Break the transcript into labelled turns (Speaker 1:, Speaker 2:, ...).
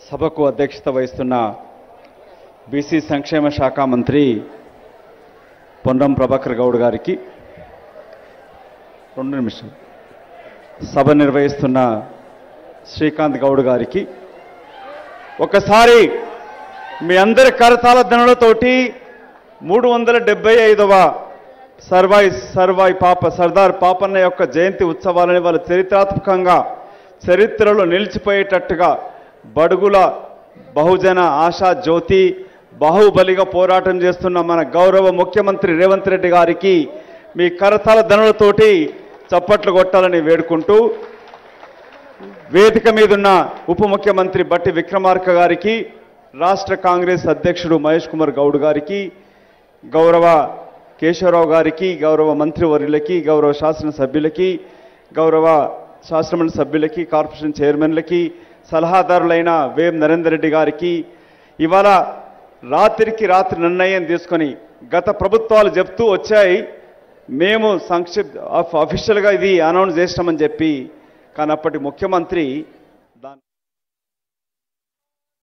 Speaker 1: సభకు అధ్యక్షత వహిస్తున్న బీసీ సంక్షేమ శాఖ మంత్రి పొన్నం ప్రభాకర్ గౌడ్ గారికి, 2 నిమిషాలు సభ నిర్వహిస్తున్న శ్రీకాంత్ గౌడ్ గారికి, ఒకసారి మీ అందరి కరతాళ ధ్వనులతోటి 375వ సర్దార్ పాపన్న యొక్క జయంతి ఉత్సవాలని వాళ్ళు చరిత్రాత్మకంగా చరిత్రలో నిలిచిపోయేటట్టుగా బడుగుల బహుజన ఆశా జ్యోతి బాహుబలిగా పోరాటం చేస్తున్న మన గౌరవ ముఖ్యమంత్రి రేవంత్ రెడ్డి గారికి మీ కరతాళ ధ్వనులతోటి చప్పట్లు కొట్టాలని వేడుకుంటూ, వేదిక మీదున్న ఉప ముఖ్యమంత్రి బట్టి విక్రమార్క గారికి, రాష్ట్ర కాంగ్రెస్ అధ్యక్షుడు మహేష్ కుమార్ గౌడ్ గారికి, గౌరవ కేశవరావు గారికి, గౌరవ మంత్రివర్యులకి, గౌరవ శాసనసభ్యులకి, గౌరవ శాసనమండలి సభ్యులకి, కార్పొరేషన్ చైర్మన్లకి, సలహాదారులైన వేం నరేందర్ రెడ్డి గారికి, ఇవాళ రాత్రికి రాత్రి నిర్ణయం తీసుకొని గత ప్రభుత్వాలు చెప్తూ వచ్చాయి, మేము అఫీషియల్గా ఇది అనౌన్స్ చేస్తామని చెప్పి, కానీ అప్పటి ముఖ్యమంత్రి